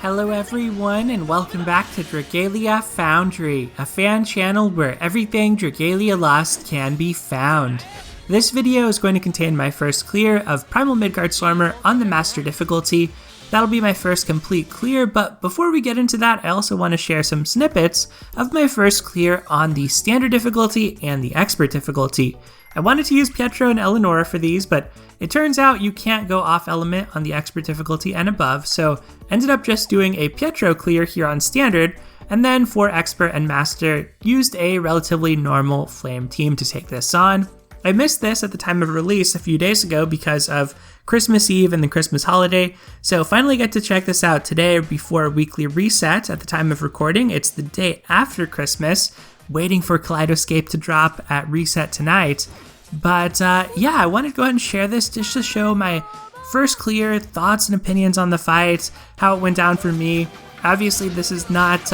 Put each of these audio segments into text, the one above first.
Hello everyone and welcome back to Dragalia Foundry, a fan channel where everything Dragalia Lost can be found. This video is going to contain my first clear of Primal Midgardsormr on the Master difficulty. That'll be my first complete clear, but before we get into that, I also want to share some snippets of my first clear on the Standard difficulty and the Expert difficulty. I wanted to use Pietro and Eleonora for these, but it turns out you can't go off element on the Expert difficulty and above, so ended up just doing a Pietro clear here on Standard, and then for Expert and Master, used a relatively normal Flame team to take this on. I missed this at the time of release a few days ago because of Christmas Eve and the Christmas holiday, so finally get to check this out today before a weekly reset at the time of recording. It's the day after Christmas, waiting for Kaleidoscape to drop at reset tonight. But yeah, I wanted to go ahead and share this just to show my first clear thoughts and opinions on the fight, how it went down for me. Obviously, this is not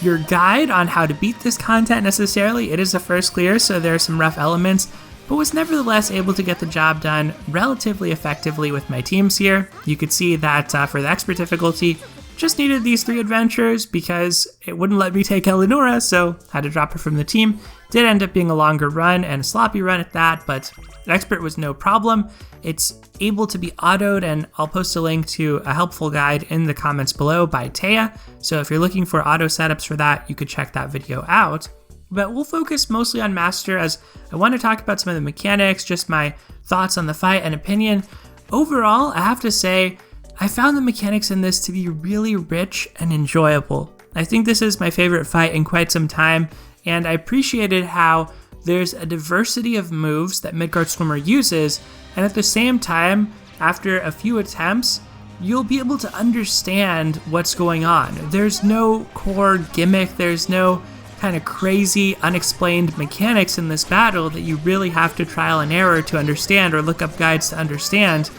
your guide on how to beat this content necessarily. It is a first clear, so there are some rough elements, but was nevertheless able to get the job done relatively effectively with my teams here. You could see that for the Expert difficulty, just needed these 3 adventures because it wouldn't let me take Eleonora, so had to drop her from the team. Did end up being a longer run and a sloppy run at that, but Expert was no problem. It's able to be autoed, and I'll post a link to a helpful guide in the comments below by Taya, so if you're looking for auto setups for that, you could check that video out. But we'll focus mostly on Master as I want to talk about some of the mechanics, just my thoughts on the fight and opinion. Overall, I have to say, I found the mechanics in this to be really rich and enjoyable. I think this is my favorite fight in quite some time, and I appreciated how there's a diversity of moves that Midgardsormr uses, and at the same time, after a few attempts, you'll be able to understand what's going on. There's no core gimmick, there's no kind of crazy, unexplained mechanics in this battle that you really have to trial and error to understand or look up guides to understand.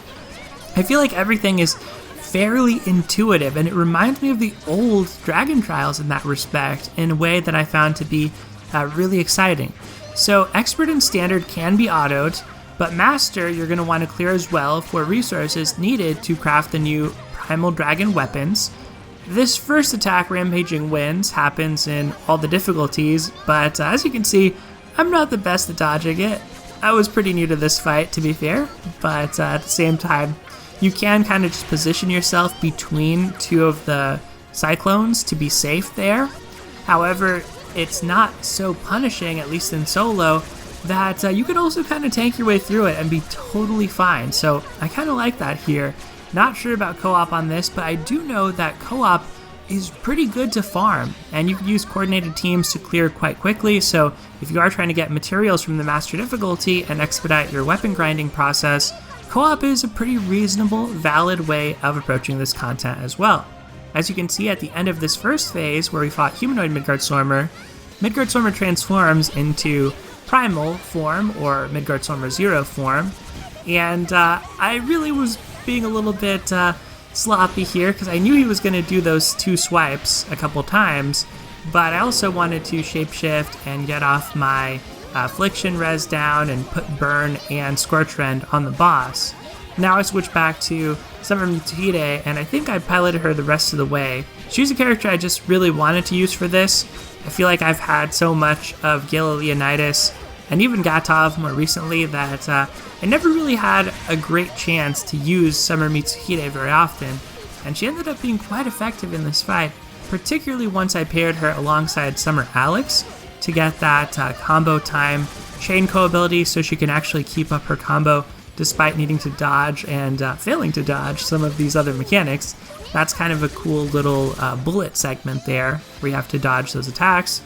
I feel like everything is fairly intuitive, and it reminds me of the old Dragon Trials in that respect in a way that I found to be really exciting. So Expert and Standard can be autoed, but Master you're going to want to clear as well for resources needed to craft the new Primal Dragon weapons. This first attack, Rampaging Winds, happens in all the difficulties, but as you can see, I'm not the best at dodging it. I was pretty new to this fight, to be fair, but at the same time, you can kind of just position yourself between 2 of the cyclones to be safe there. However, it's not so punishing, at least in solo, that you can also kind of tank your way through it and be totally fine. So I kind of like that here. Not sure about co-op on this, but I do know that co-op is pretty good to farm, and you can use coordinated teams to clear quite quickly, so if you are trying to get materials from the Master difficulty and expedite your weapon grinding process, co-op is a pretty reasonable, valid way of approaching this content as well. As you can see at the end of this first phase, where we fought Humanoid Midgardsormr, Midgardsormr transforms into Primal form, or Midgardsormr Zero form, and I really was being a little bit sloppy here because I knew he was going to do those 2 swipes a couple times, but I also wanted to shapeshift and get off my Affliction res down and put Burn and Scorch Rend on the boss. Now I switch back to Summer Mitsuhide, and I think I piloted her the rest of the way. She's a character I just really wanted to use for this. I feel like I've had so much of Gala Leonidas and even Gatov more recently that I never really had a great chance to use Summer Mitsuhide very often, and she ended up being quite effective in this fight, particularly once I paired her alongside Summer Alex to get that combo time chain co-ability so she can actually keep up her combo despite needing to dodge and failing to dodge some of these other mechanics. That's kind of a cool little bullet segment there where you have to dodge those attacks.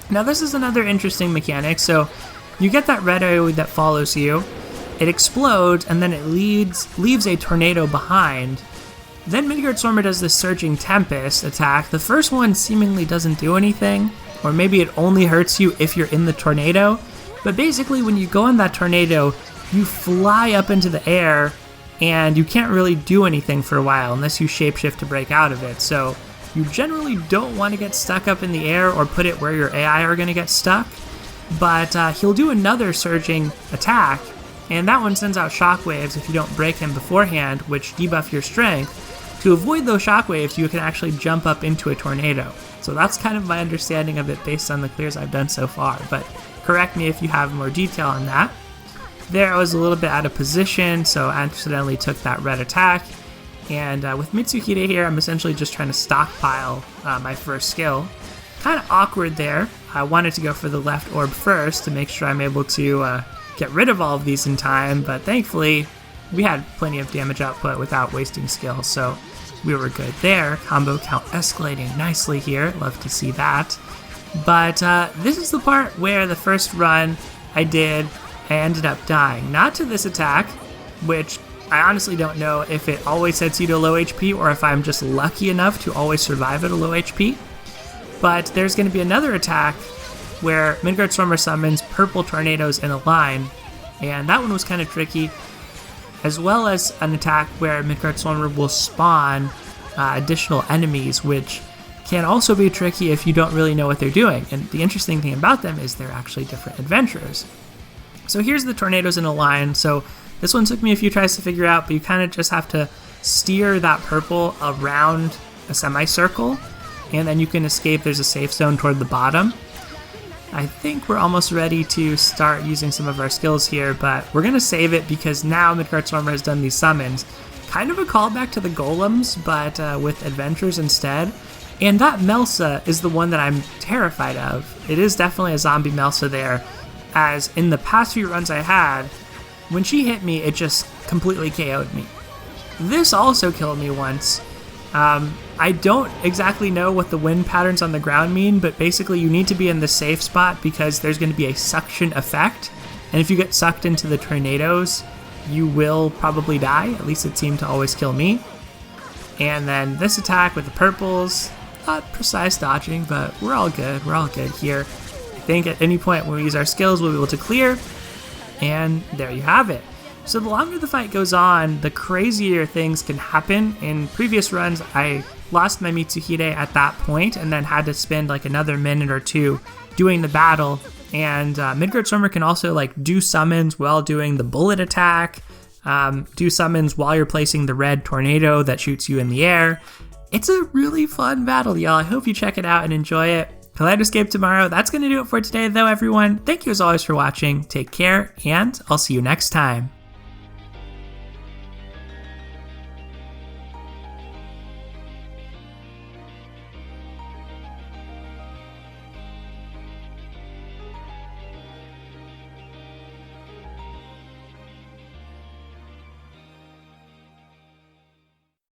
Now this is another interesting mechanic. So you get that red AoE that follows you, it explodes, and then it leaves a tornado behind. Then Midgardsormr does this Surging Tempest attack. The first one seemingly doesn't do anything, or maybe it only hurts you if you're in the tornado. But basically when you go in that tornado, you fly up into the air, and you can't really do anything for a while unless you shapeshift to break out of it. So you generally don't want to get stuck up in the air or put it where your AI are going to get stuck. But he'll do another surging attack, and that one sends out shockwaves if you don't break him beforehand, which debuff your strength. to avoid those shockwaves, you can actually jump up into a tornado. So that's kind of my understanding of it based on the clears I've done so far, but correct me if you have more detail on that. There I was a little bit out of position, so I accidentally took that red attack. And with Mitsuhide here, I'm essentially just trying to stockpile my first skill. Kind of awkward there. I wanted to go for the left orb first to make sure I'm able to get rid of all of these in time, but thankfully we had plenty of damage output without wasting skill, so we were good there. Combo count escalating nicely here, love to see that. But this is the part where the first run I did, I ended up dying. Not to this attack, which I honestly don't know if it always sets you to low HP or if I'm just lucky enough to always survive at a low HP. But there's going to be another attack where Midgardsormr summons purple tornadoes in a line, and that one was kind of tricky, as well as an attack where Midgardsormr will spawn additional enemies, which can also be tricky if you don't really know what they're doing. And the interesting thing about them is they're actually different adventurers. So here's the tornadoes in a line. So this one took me a few tries to figure out, but you kind of just have to steer that purple around a semicircle, and then you can escape. There's a safe zone toward the bottom. I think we're almost ready to start using some of our skills here, but we're going to save it because now Midgardsormr has done these summons. Kind of a callback to the golems, but with adventures instead. And that Melsa is the one that I'm terrified of. It is definitely a zombie Melsa there, as in the past few runs I had, when she hit me, it just completely KO'd me. This also killed me once. I don't exactly know what the wind patterns on the ground mean, but basically you need to be in the safe spot because there's going to be a suction effect. And if you get sucked into the tornadoes, you will probably die. At least it seemed to always kill me. And then this attack with the purples, not precise dodging, but we're all good. We're all good here. I think at any point when we use our skills, we'll be able to clear. And there you have it. So the longer the fight goes on, the crazier things can happen. In previous runs, I lost my Mitsuhide at that point and then had to spend like another minute or two doing the battle. And Midgardsormr can also like do summons while doing the bullet attack, do summons while you're placing the red tornado that shoots you in the air. It's a really fun battle, y'all. I hope you check it out and enjoy it. Kaleidoscape tomorrow. That's going to do it for today, though, everyone. Thank you as always for watching. Take care, and I'll see you next time.